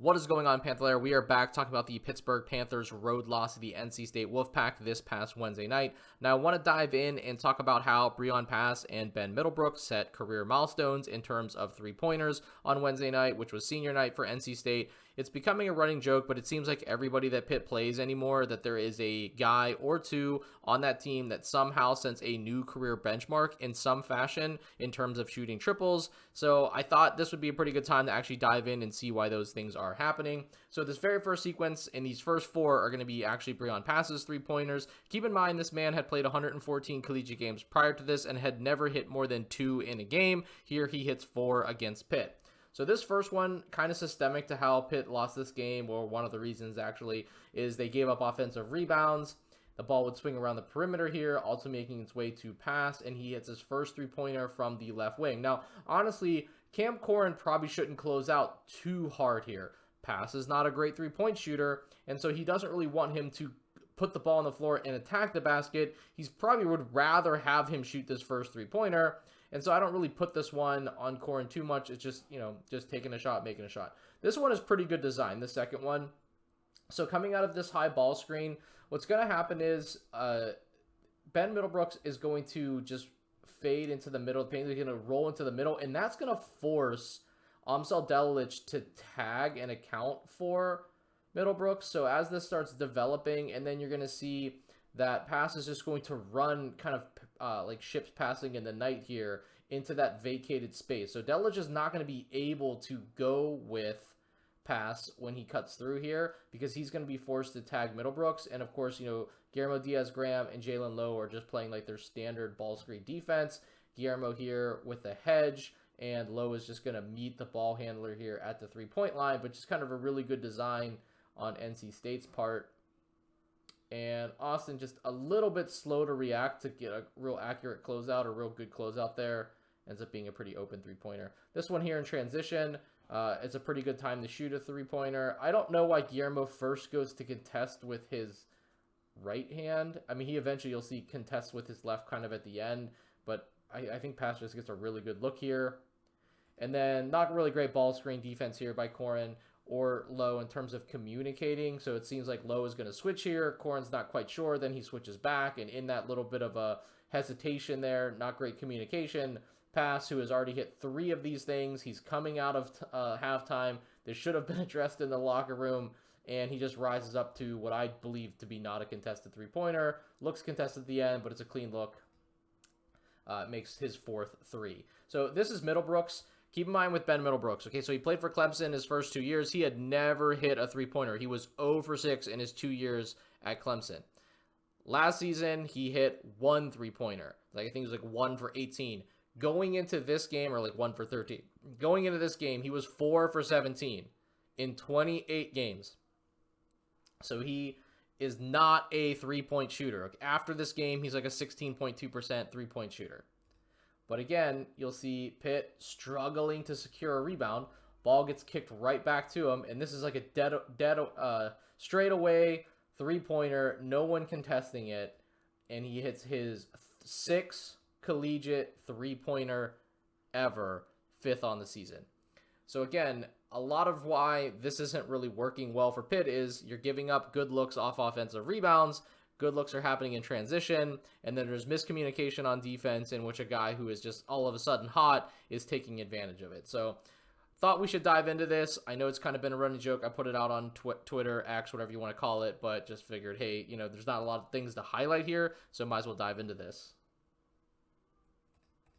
What is going on, Panther Lair? We are back talking about the Pittsburgh Panthers road loss to the NC State Wolfpack this past Wednesday night. Now, I want to dive in and talk about how Breon Pass and Ben Middlebrook set career milestones in terms of three-pointers on Wednesday night, which was senior night for NC State. It's becoming a running joke, but it seems like everybody that Pitt plays anymore, that there is a guy or two on that team that somehow sets a new career benchmark in some fashion in terms of shooting triples. So I thought this would be a pretty good time to actually dive in and see why those things are happening. So this very first sequence and these first four are going to be actually Breon Pass's three-pointers. Keep in mind, this man had played 114 collegiate games prior to this and had never hit more than 2 in a game. Here he hits 4 against Pitt. So this first one, kind of systemic to how Pitt lost this game, or one of the reasons actually, is they gave up offensive rebounds. The ball would swing around the perimeter here, also making its way to Pass, and he hits his first three-pointer from the left wing. Now, honestly, Cam Corrin probably shouldn't close out too hard here. Pass is not a great three-point shooter, and so he doesn't really want him to put the ball on the floor and attack the basket. He's probably would rather have him shoot this first three-pointer. And so I don't really put this one on Corrin too much. It's just, just taking a shot, making a shot. This one is pretty good design, the second one. So coming out of this high ball screen, what's going to happen is Ben Middlebrooks is going to just fade into the middle of the paint. He's going to roll into the middle, and that's going to force Amsel Delilich to tag and account for Middlebrooks. So as this starts developing, and then you're going to see that Pass is just going to run kind of like ships passing in the night here into that vacated space. So Delilich is not going to be able to go with Pass when he cuts through here because he's going to be forced to tag Middlebrooks. And of course, Guillermo Diaz-Graham and Jalen Lowe are just playing like their standard ball screen defense. Guillermo here with the hedge, and Lowe is just going to meet the ball handler here at the three-point line, but just kind of a really good design on NC State's part. And Austin just a little bit slow to react to get a real accurate closeout, or real good closeout there. Ends up being a pretty open three-pointer. This one here in transition, it's a pretty good time to shoot a three-pointer. I don't know why Guillermo first goes to contest with his right hand. I mean, he eventually, you'll see, contests with his left kind of at the end. But I think Pass just gets a really good look here. And then not really great ball screen defense here by Corrin or Lowe in terms of communicating. So it seems like Lowe is going to switch here. Corrin's not quite sure. Then he switches back. And in that little bit of a hesitation there, not great communication, Pass, who has already hit 3 of these things. He's coming out of halftime. This should have been addressed in the locker room. And he just rises up to what I believe to be not a contested three-pointer. Looks contested at the end, but it's a clean look. Makes his 4th 3. So this is Middlebrooks. Keep in mind with Ben Middlebrooks, okay, so he played for Clemson his first 2 years. He had never hit a three-pointer. He was 0 for 6 in his 2 years at Clemson. Last season, he hit 1 three-pointer. I think it was like 1 for 18. Going into this game, or like 1 for 13. Going into this game, he was 4 for 17 in 28 games. So he is not a three-point shooter. After this game, he's like a 16.2% three-point shooter. But again, you'll see Pitt struggling to secure a rebound. Ball gets kicked right back to him, and this is like a dead straightaway three-pointer, no one contesting it, and he hits his 6th collegiate three-pointer ever, 5th on the season. So again, a lot of why this isn't really working well for Pitt is you're giving up good looks off offensive rebounds. Good looks are happening in transition, and then there's miscommunication on defense in which a guy who is just all of a sudden hot is taking advantage of it. So thought we should dive into this. I know it's kind of been a running joke. I put it out on Twitter, X, whatever you want to call it, but just figured, hey, there's not a lot of things to highlight here, so might as well dive into this.